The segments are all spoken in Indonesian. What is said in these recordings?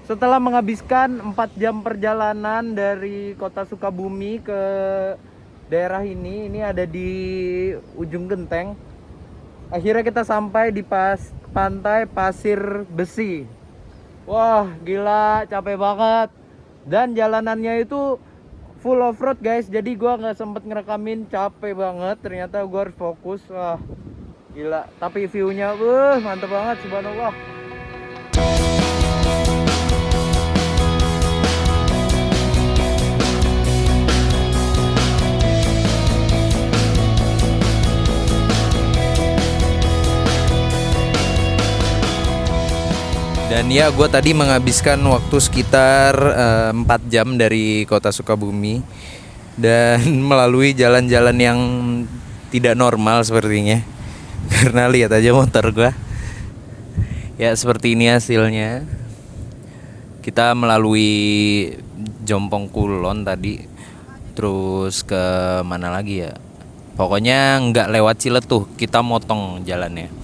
Setelah menghabiskan 4 jam perjalanan dari kota Sukabumi ke daerah ini ada di ujung genteng. Akhirnya kita sampai di pantai Pasir Besi. Wah, gila, capek banget. Dan jalanannya itu full off road guys. Jadi gua nggak sempet ngerekamin, capek banget. Ternyata gua harus fokus. Wah, gila. Tapi view-nya, mantep banget, subhanallah. Dan ya, gue tadi menghabiskan waktu sekitar 4 jam dari kota Sukabumi dan melalui jalan-jalan yang tidak normal sepertinya. Karena lihat aja motor gue. Ya seperti ini hasilnya. Kita melalui Jompong Kulon tadi, terus ke mana lagi ya? Pokoknya nggak lewat Ciletuh, kita motong jalannya.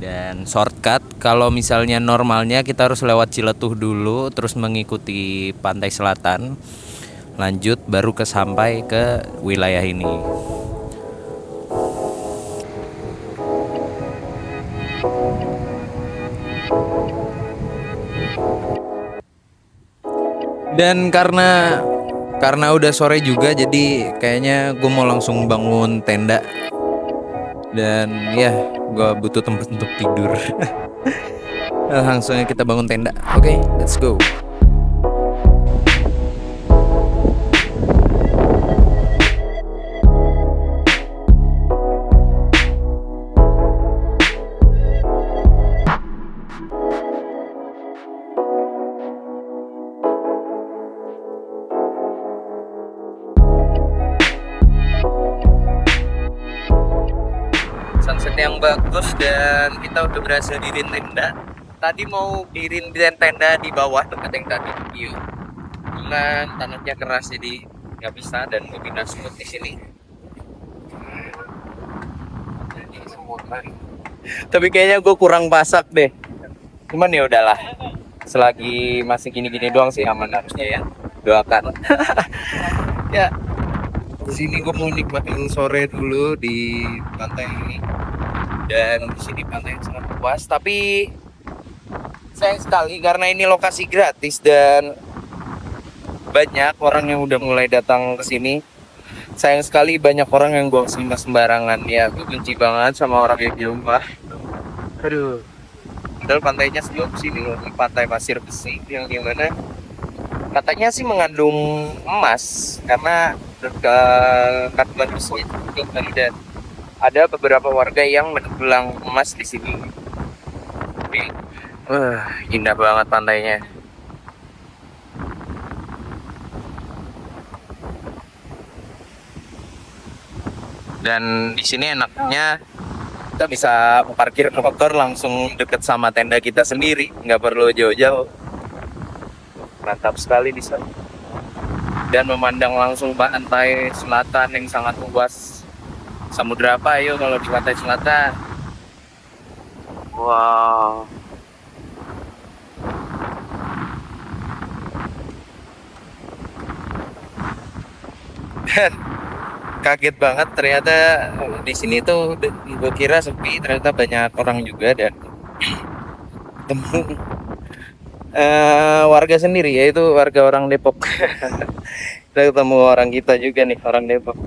Dan shortcut, kalau misalnya normalnya kita harus lewat Ciletuh dulu, terus mengikuti pantai selatan, lanjut baru sampai ke wilayah ini. Dan karena udah sore juga, jadi kayaknya gue mau langsung bangun tenda. Dan ya, gue butuh tempat untuk tidur. Langsungnya kita bangun tenda. Oke, let's go. Sunset yang bagus dan kita udah berhasil diriin tenda. Tadi mau diriin tenda di bawah tempat yang tadi. Iya. Cuman tanahnya keras jadi nggak bisa dan lebih smooth di sini. Tapi kayaknya gue kurang pasak deh. Cuman ya udahlah. Selagi masih gini-gini doang sih aman harusnya ya. Doakan. Ya. Di sini gue mau nikmatin sore dulu di pantai ini. Dan di sini pantai yang sangat luas, tapi sayang sekali karena ini lokasi gratis dan banyak orang yang udah mulai datang ke sini. Sayang sekali banyak orang yang buang sampah sembarangan. Ya, gue benci banget sama orang yang nyampah. Aduh. Padahal pantainya sebelum sini loh, pantai Pasir Besi yang dimana katanya sih mengandung emas karena kandungan besi itu tinggi dan ada beberapa warga yang mendulang emas di sini. Indah banget pantainya. Dan di sini enaknya kita bisa parkir motor langsung deket sama tenda kita sendiri, nggak perlu jauh-jauh. Mantap sekali di sana. Dan memandang langsung pantai selatan yang sangat luas. Samudra apa ayo kalau di pantai selatan? Wow. Dan kaget banget ternyata di sini tuh gue kira sepi, ternyata banyak orang juga dan ketemu warga sendiri, yaitu warga orang Depok. Kita ketemu orang kita juga nih, orang Depok.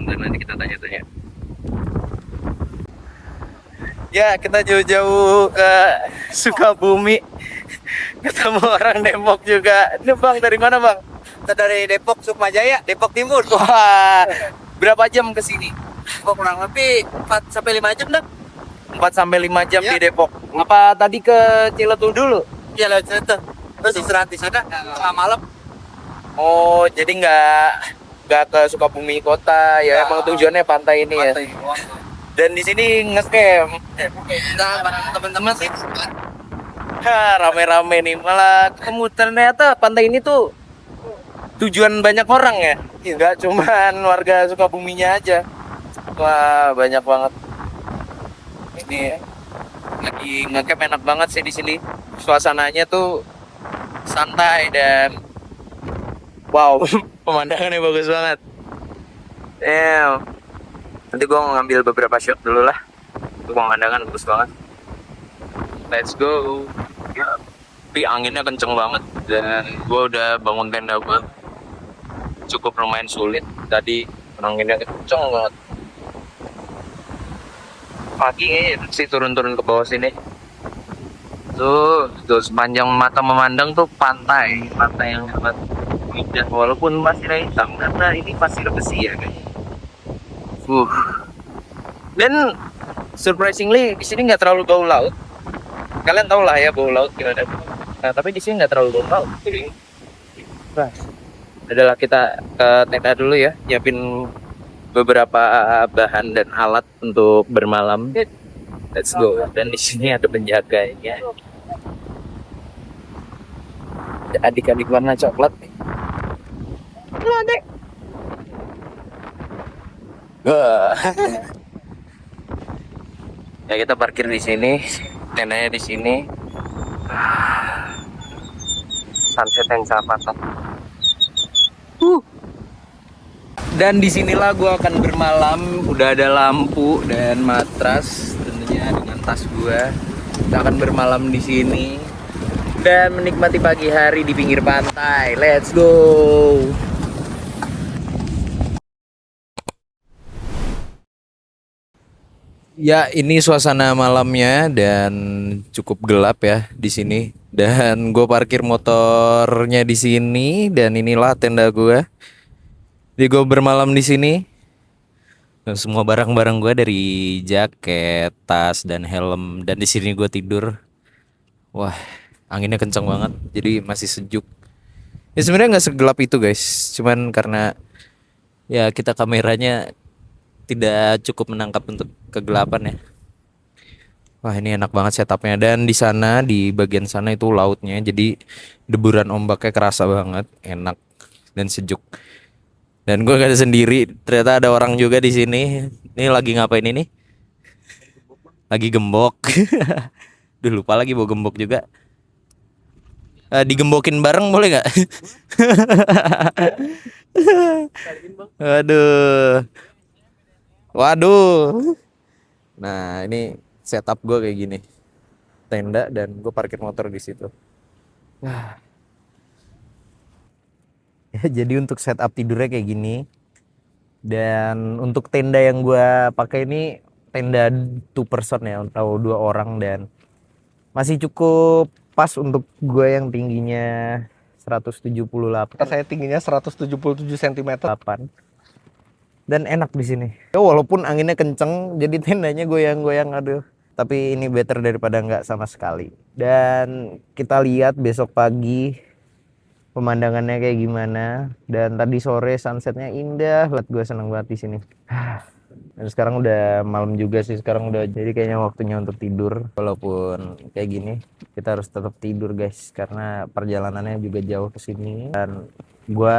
Bentar, nanti kita tanya-tanya. Ya, kita jauh-jauh ke Sukabumi, ketemu orang Depok juga. Ini bang, dari mana bang? Kita dari Depok, Sukmajaya, Depok Timur. Wah, berapa jam ke sini? Kurang lebih 4-5 jam dah. 4-5 jam Ya. di Depok. Apa tadi ke Ciletuh dulu? Ya lah cerita. Terus istirahat di sana tengah malam. Oh, jadi nggak ke Sukabumi kota ya? Emang tujuannya pantai ini ya? Pantai. Dan di sini ngecamp. Nah, teman-teman sih. Rame-rame nih, malah ketemu ternyata pantai ini tuh tujuan banyak orang ya, nggak cuman warga Sukabuminya aja. Wah, banyak banget. Ini lagi ngecamp enak banget sih di sini. Suasananya tuh santai dan wow, pemandangannya bagus banget. Damn. Nanti gue mau ngambil beberapa shot dulu lah. Pemandangan bagus banget. Let's go. Ya, tapi anginnya kenceng banget dan gue udah bangun tenda gue cukup lumayan sulit. Tadi anginnya kenceng banget. Pagi sih turun-turun ke bawah sini. Tuh sepanjang mata memandang tuh pantai yang sangat indah walaupun pasirnya hitam karena ini pasir besi ya guys. Dan surprisingly di sini nggak terlalu bau laut. Kalian tau lah ya bau laut gimana. Nah, tapi di sini nggak terlalu bau laut. Nah, adalah kita ke tenda dulu ya, nyiapin beberapa bahan dan alat untuk bermalam. Let's go. Dan di sini ada penjaga ya. Adik-adik warna coklat. Halo, Dek. Ya kita parkir di sini, tendanya di sini. Sunset yang sangat mantap. Dan disinilah gue akan bermalam. Udah ada lampu dan matras, tentunya dengan tas gue. Kita akan bermalam di sini dan menikmati pagi hari di pinggir pantai. Let's go. Ya, ini suasana malamnya dan cukup gelap ya di sini. Dan gue parkir motornya di sini dan inilah tenda gue. Jadi gue bermalam di sini. Dan semua barang-barang gue dari jaket, tas dan helm dan di sini gue tidur. Wah, anginnya kencang banget. Jadi masih sejuk. Ya sebenarnya nggak segelap itu guys. Cuman karena ya kita kameranya tidak cukup menangkap untuk kegelapan ya. Wah ini enak banget setupnya dan di sana di bagian sana itu lautnya jadi deburan ombaknya kerasa banget enak dan sejuk dan gue gak sendiri ternyata ada orang juga di sini. Ini lagi ngapain ini? Lagi gembok. Duh lupa lagi bawa gembok juga. Digembokin bareng boleh nggak? Waduh. Waduh. Nah, ini setup gue kayak gini. Tenda dan gue parkir motor di situ. Ya, jadi untuk setup tidurnya kayak gini. Dan untuk tenda yang gue pakai ini tenda 2 person ya, atau 2 orang dan masih cukup pas untuk gue yang tingginya 178. Saya tingginya 177 cm. Dan enak di sini. Ya, walaupun anginnya kenceng, jadi tendanya goyang-goyang, aduh. Tapi ini better daripada nggak sama sekali. Dan kita lihat besok pagi pemandangannya kayak gimana. Dan tadi sore sunsetnya indah, lihat gue seneng banget di sini. Dan sekarang udah malam juga sih, sekarang udah jadi kayaknya waktunya untuk tidur. Walaupun kayak gini, kita harus tetap tidur guys, karena perjalanannya juga jauh ke sini. Dan gue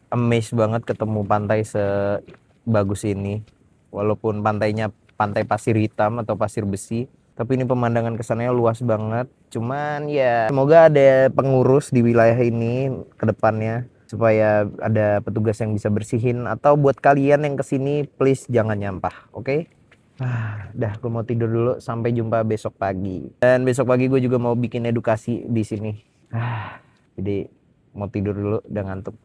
amazed banget ketemu pantai sebagus ini. Walaupun pantainya pantai pasir hitam atau pasir besi, tapi ini pemandangan kesannya luas banget. Cuman ya semoga ada pengurus di wilayah ini ke depannya supaya ada petugas yang bisa bersihin, atau buat kalian yang kesini please jangan nyampah, oke? Dah gue mau tidur dulu, sampai jumpa besok pagi. Dan besok pagi gue juga mau bikin edukasi di sini. Jadi mau tidur dulu, udah ngantuk.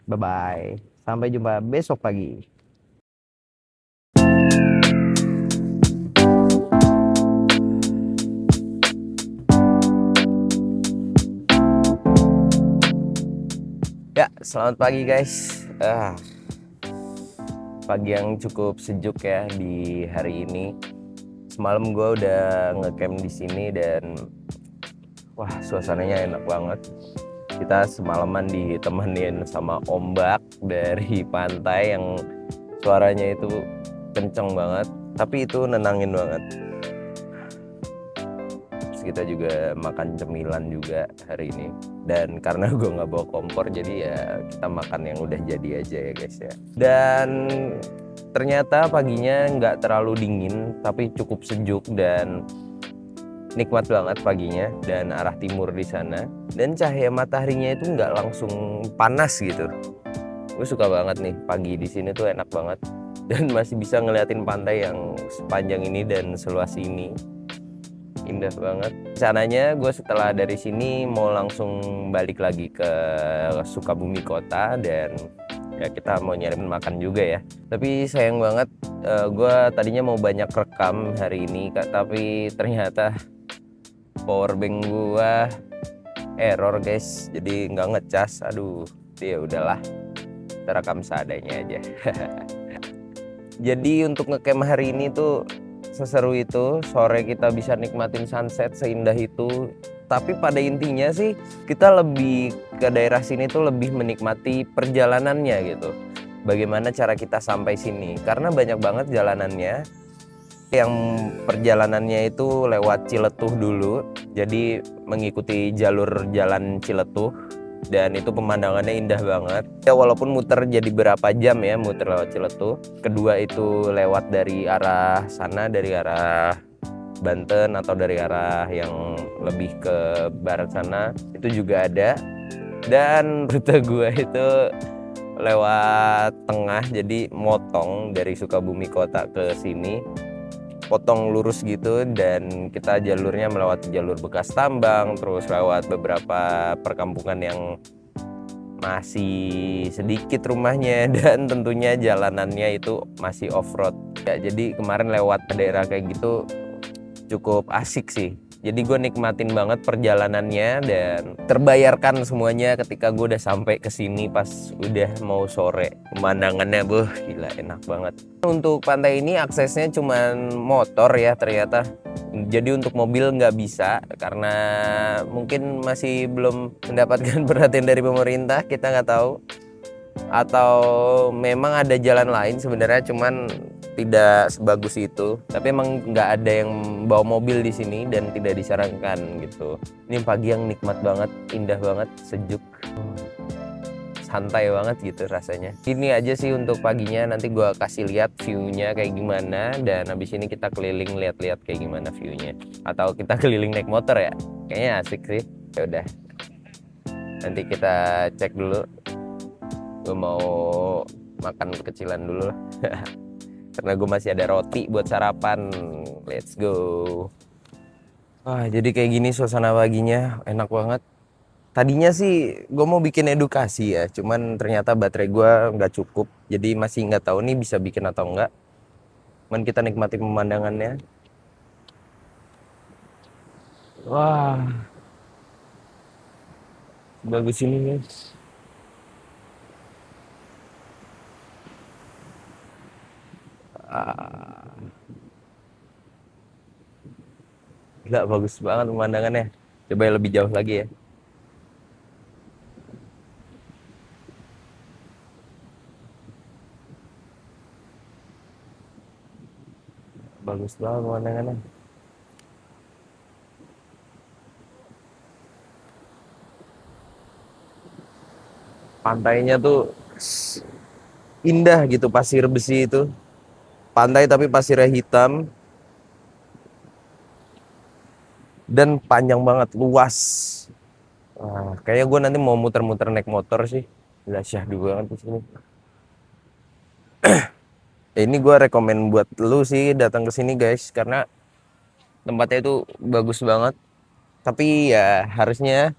Bye bye, sampai jumpa besok pagi. Ya, selamat pagi guys. Pagi yang cukup sejuk ya di hari ini. Semalam gue udah ngecamp di sini dan wah suasananya enak banget. Kita semalaman ditemenin sama ombak dari pantai yang suaranya itu kenceng banget, tapi itu nenangin banget. Terus kita juga makan cemilan juga hari ini. Dan karena gue nggak bawa kompor, jadi ya kita makan yang udah jadi aja ya guys ya. Dan ternyata paginya nggak terlalu dingin, tapi cukup sejuk dan nikmat banget paginya dan arah timur di sana. Dan cahaya mataharinya itu nggak langsung panas gitu. Gue suka banget nih pagi di sini tuh enak banget dan masih bisa ngeliatin pantai yang sepanjang ini dan seluas ini. Indah banget. Rencananya gue setelah dari sini mau langsung balik lagi ke Sukabumi kota dan ya kita mau nyari makan juga ya. Tapi sayang banget gue tadinya mau banyak rekam hari ini Kak, tapi ternyata powerbank gue error guys, jadi nggak ngecas. Aduh, ya udahlah, kita rekam seadanya aja. Jadi untuk ngecamp hari ini tuh seseru itu, sore kita bisa nikmatin sunset seindah itu. Tapi pada intinya sih kita lebih ke daerah sini tuh lebih menikmati perjalanannya gitu. Bagaimana cara kita sampai sini, karena banyak banget jalanannya. Yang perjalanannya itu lewat Ciletuh dulu, jadi mengikuti jalur jalan Ciletuh. Dan itu pemandangannya indah banget ya, walaupun muter jadi berapa jam ya muter lewat Ciletuh. Kedua itu lewat dari arah sana, dari arah Banten atau dari arah yang lebih ke barat sana itu juga ada. Dan rute gua itu lewat tengah, jadi motong dari Sukabumi kota ke sini, potong lurus gitu, dan kita jalurnya melewati jalur bekas tambang, terus lewat beberapa perkampungan yang masih sedikit rumahnya dan tentunya jalanannya itu masih off-road ya. Jadi kemarin lewat daerah kayak gitu cukup asik sih. Jadi gue nikmatin banget perjalanannya dan terbayarkan semuanya ketika gue udah sampai ke sini pas udah mau sore. Pemandangannya gila enak banget. Untuk pantai ini aksesnya cuman motor ya ternyata. Jadi untuk mobil nggak bisa karena mungkin masih belum mendapatkan perhatian dari pemerintah, kita nggak tahu. Atau memang ada jalan lain sebenarnya, cuman tidak sebagus itu. Tapi emang nggak ada yang bawa mobil di sini dan tidak disarankan gitu. Ini pagi yang nikmat banget, indah banget, sejuk, santai banget gitu rasanya. Ini aja sih untuk paginya, nanti gua kasih lihat view-nya kayak gimana, dan habis ini kita keliling lihat-lihat kayak gimana view-nya. Atau kita keliling naik motor ya, kayaknya asik sih. Ya udah, nanti kita cek dulu. Gue mau makan kecilan dulu lah. Karena gue masih ada roti buat sarapan. Let's go. Wah, jadi kayak gini suasana paginya, enak banget. Tadinya sih gue mau bikin edukasi ya, cuman ternyata baterai gue nggak cukup, jadi masih nggak tahu nih bisa bikin atau enggak. Cuman kita nikmati pemandangannya. Wah, bagus ini guys. Gila, bagus banget pemandangannya. Coba yang lebih jauh lagi ya. Bagus banget pemandangannya. Pantainya tuh indah gitu, pasir besi itu. Pantai tapi pasirnya hitam. Dan panjang banget, luas. Wah, kayaknya gue nanti mau muter-muter naik motor sih. Gila, syahdu banget di sini. Ya, ini gue rekomen buat lu sih datang ke sini guys, karena tempatnya itu bagus banget. Tapi ya harusnya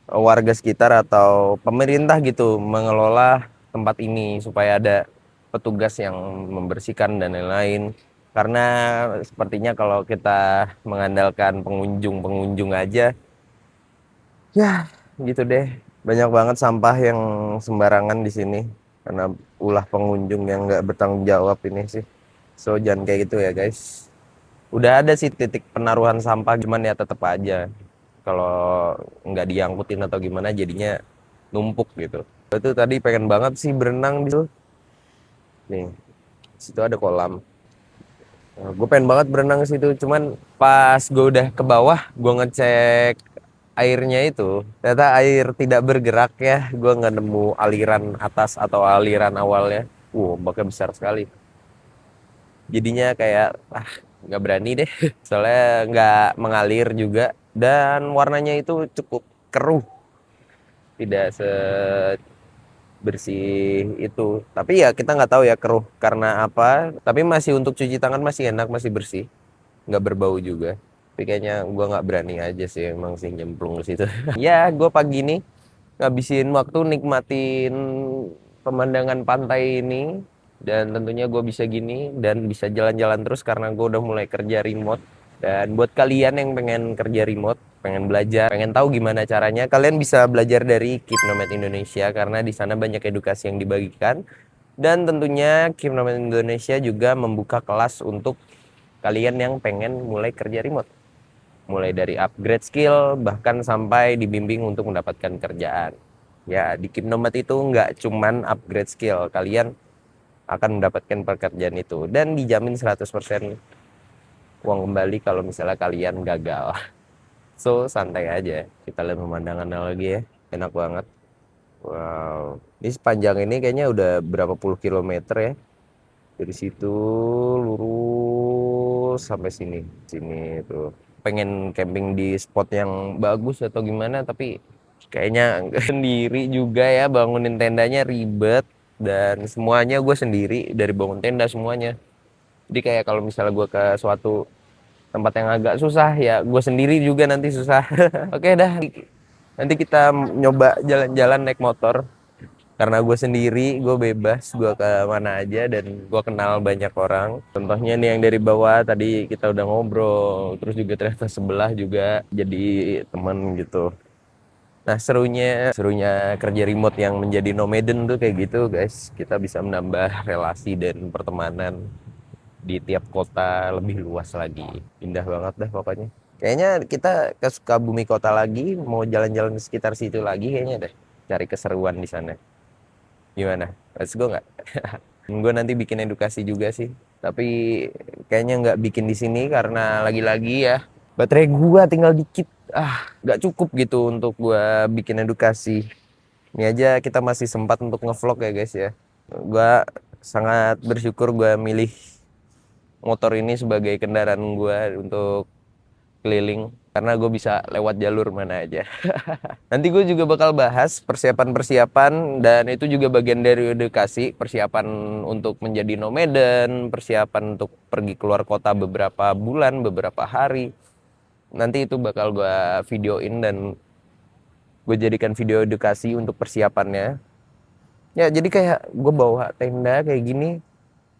warga sekitar atau pemerintah gitu mengelola tempat ini supaya ada petugas yang membersihkan dan lain-lain. Karena sepertinya kalau kita mengandalkan pengunjung aja, ya gitu deh. Banyak banget sampah yang sembarangan di sini karena ulah pengunjung yang nggak bertanggung jawab ini sih. So jangan kayak gitu ya guys. Udah ada sih titik penaruhan sampah, cuman ya tetap aja kalau nggak diangkutin atau gimana jadinya numpuk gitu. Itu tadi pengen banget sih berenang di situ. Nih, situ ada kolam. Nah, gue pengen banget berenang ke situ, cuman pas gue udah ke bawah, gue ngecek airnya itu, ternyata air tidak bergerak ya. Gue nggak nemu aliran atas atau aliran awalnya. Ombaknya besar sekali. Jadinya kayak nggak berani deh. Soalnya nggak mengalir juga dan warnanya itu cukup keruh, tidak bersih itu. Tapi ya kita nggak tahu ya keruh karena apa. Tapi masih untuk cuci tangan masih enak, masih bersih, nggak berbau juga. Tapi kayaknya gua nggak berani aja sih emang sih nyemplung ke situ. Ya, gue pagi ini ngabisin waktu nikmatin pemandangan pantai ini dan tentunya gue bisa gini dan bisa jalan-jalan terus karena gue udah mulai kerja remote. Dan buat kalian yang pengen kerja remote, pengen belajar, pengen tahu gimana caranya, kalian bisa belajar dari Keep Nomad Indonesia karena di sana banyak edukasi yang dibagikan. Dan tentunya Keep Nomad Indonesia juga membuka kelas untuk kalian yang pengen mulai kerja remote. Mulai dari upgrade skill bahkan sampai dibimbing untuk mendapatkan kerjaan. Ya, di Keep Nomad itu nggak cuman upgrade skill, kalian akan mendapatkan pekerjaan itu dan dijamin 100% uang kembali kalau misalnya kalian gagal. So, santai aja. Kita lihat pemandangannya lagi ya. Enak banget. Wow. Ini sepanjang ini kayaknya udah berapa puluh kilometer ya. Dari situ lurus sampai sini. Sini tuh. Pengen camping di spot yang bagus atau gimana, tapi kayaknya sendiri juga ya, bangunin tendanya ribet dan semuanya gue sendiri dari bangun tenda semuanya. Jadi kayak kalau misalnya gue ke suatu tempat yang agak susah ya gue sendiri juga nanti susah. Oke dah, nanti kita nyoba jalan-jalan naik motor karena gue sendiri, gue bebas, gue ke mana aja dan gue kenal banyak orang. Contohnya nih yang dari bawah tadi kita udah ngobrol, terus juga ternyata sebelah juga jadi teman gitu. Nah, serunya kerja remote yang menjadi nomaden tuh kayak gitu guys. Kita bisa menambah relasi dan pertemanan di tiap kota lebih luas lagi. Indah banget dah pokoknya. Kayaknya kita ke Sukabumi kota lagi, mau jalan-jalan di sekitar situ lagi kayaknya deh. Cari keseruan di sana. Gimana? Let's go nggak? Gue nanti bikin edukasi juga sih. Tapi kayaknya nggak bikin di sini karena lagi-lagi ya baterai gua tinggal dikit. Nggak cukup gitu untuk gua bikin edukasi. Ini aja kita masih sempat untuk ngevlog ya guys ya. Gua sangat bersyukur gua milih motor ini sebagai kendaraan gua untuk keliling karena gue bisa lewat jalur mana aja. Nanti gue juga bakal bahas persiapan-persiapan dan itu juga bagian dari edukasi, persiapan untuk menjadi nomaden, persiapan untuk pergi keluar kota beberapa bulan, beberapa hari. Nanti itu bakal gue videoin dan gue jadikan video edukasi untuk persiapannya. Ya jadi kayak gue bawa tenda kayak gini,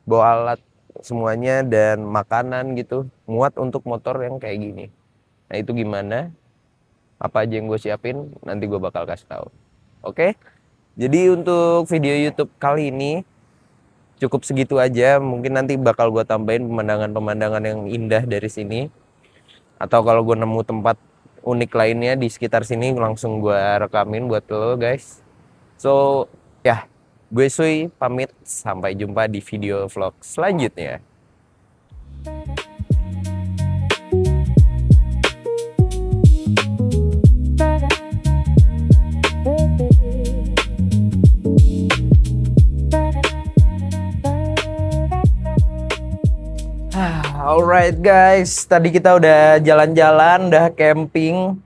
bawa alat semuanya dan makanan gitu, muat untuk motor yang kayak gini. Nah itu gimana? Apa aja yang gue siapin? Nanti gue bakal kasih tahu. Oke? Jadi untuk video YouTube kali ini cukup segitu aja. Mungkin nanti bakal gue tambahin pemandangan-pemandangan yang indah dari sini. Atau kalau gue nemu tempat unik lainnya di sekitar sini, langsung gue rekamin buat lo guys. So, ya, gue Sui pamit. Sampai jumpa di video vlog selanjutnya. Alright guys, tadi kita udah jalan-jalan, udah camping.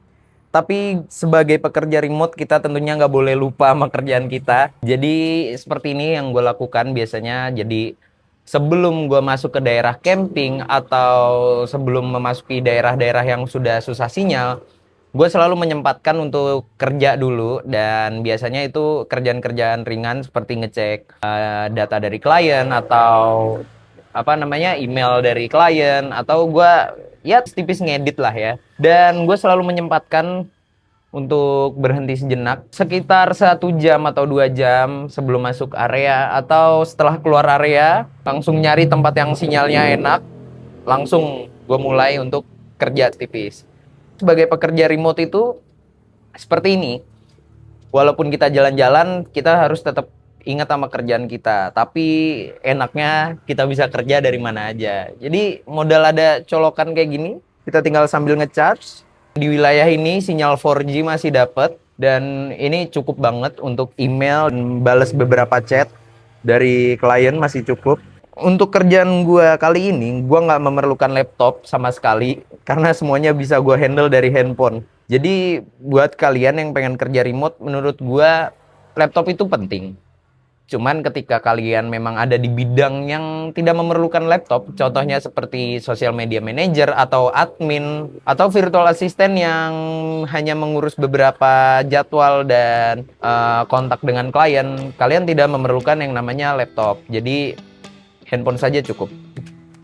Tapi sebagai pekerja remote kita tentunya nggak boleh lupa sama kerjaan kita. Jadi seperti ini yang gue lakukan biasanya. Jadi sebelum gue masuk ke daerah camping atau sebelum memasuki daerah-daerah yang sudah susah sinyal, gue selalu menyempatkan untuk kerja dulu. Dan biasanya itu kerjaan-kerjaan ringan seperti ngecek data dari klien atau email dari klien, atau gue ya tipis ngedit lah ya. Dan gue selalu menyempatkan untuk berhenti sejenak sekitar 1 jam atau 2 jam sebelum masuk area, atau setelah keluar area langsung nyari tempat yang sinyalnya enak, langsung gue mulai untuk kerja tipis. Sebagai pekerja remote itu seperti ini, walaupun kita jalan-jalan kita harus tetap ingat sama kerjaan kita, tapi enaknya kita bisa kerja dari mana aja. Jadi modal ada colokan kayak gini, kita tinggal sambil ngecharge. Di wilayah ini sinyal 4G masih dapat dan ini cukup banget untuk email dan balas beberapa chat dari klien masih cukup. untuk kerjaan gua kali ini, gua nggak memerlukan laptop sama sekali karena semuanya bisa gua handle dari handphone. Jadi buat kalian yang pengen kerja remote, menurut gua laptop itu penting. Cuman ketika kalian memang ada di bidang yang tidak memerlukan laptop, contohnya seperti social media manager atau admin atau virtual assistant yang hanya mengurus beberapa jadwal dan kontak dengan klien, kalian tidak memerlukan yang namanya laptop. Jadi handphone saja cukup.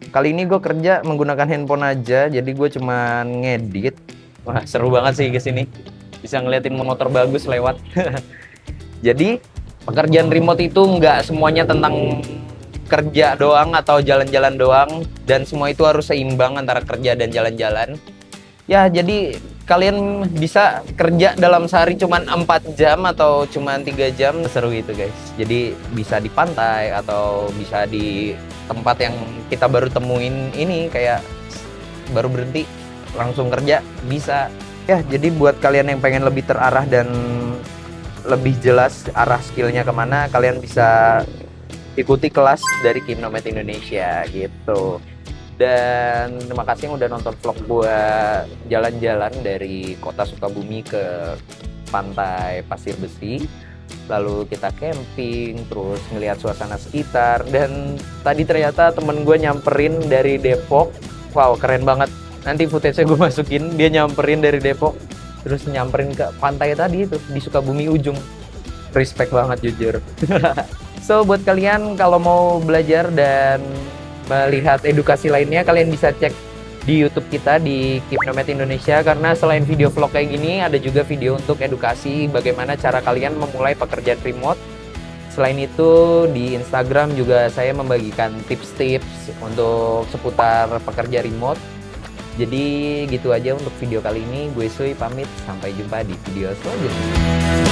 Kali ini gue kerja menggunakan handphone aja, jadi gue cuman ngedit. Wah, seru banget sih kesini. Bisa ngeliatin motor bagus lewat. Jadi pekerjaan remote itu nggak semuanya tentang kerja doang atau jalan-jalan doang, dan semua itu harus seimbang antara kerja dan jalan-jalan. Ya, jadi kalian bisa kerja dalam sehari cuman 4 jam atau cuman 3 jam, seru gitu guys. Jadi bisa di pantai atau bisa di tempat yang kita baru temuin ini, kayak baru berhenti langsung kerja bisa. Ya, jadi buat kalian yang pengen lebih terarah dan lebih jelas arah skillnya kemana, kalian bisa ikuti kelas dari Kinomed Indonesia gitu. Dan terima kasih yang udah nonton vlog gua jalan-jalan dari kota Sukabumi ke pantai Pasir Besi, lalu kita camping, terus ngelihat suasana sekitar. Dan tadi ternyata temen gue nyamperin dari Depok. Wow, keren banget. Nanti footage-nya gue masukin, dia nyamperin dari Depok terus nyamperin ke pantai tadi itu di Sukabumi ujung. Respect banget jujur. So buat kalian kalau mau belajar dan melihat edukasi lainnya, kalian bisa cek di YouTube kita di Kinomed Indonesia, karena selain video vlog kayak gini ada juga video untuk edukasi bagaimana cara kalian memulai pekerjaan remote. Selain itu di Instagram juga saya membagikan tips-tips untuk seputar pekerja remote. Jadi gitu aja untuk video kali ini. Gue Sui pamit, sampai jumpa di video selanjutnya.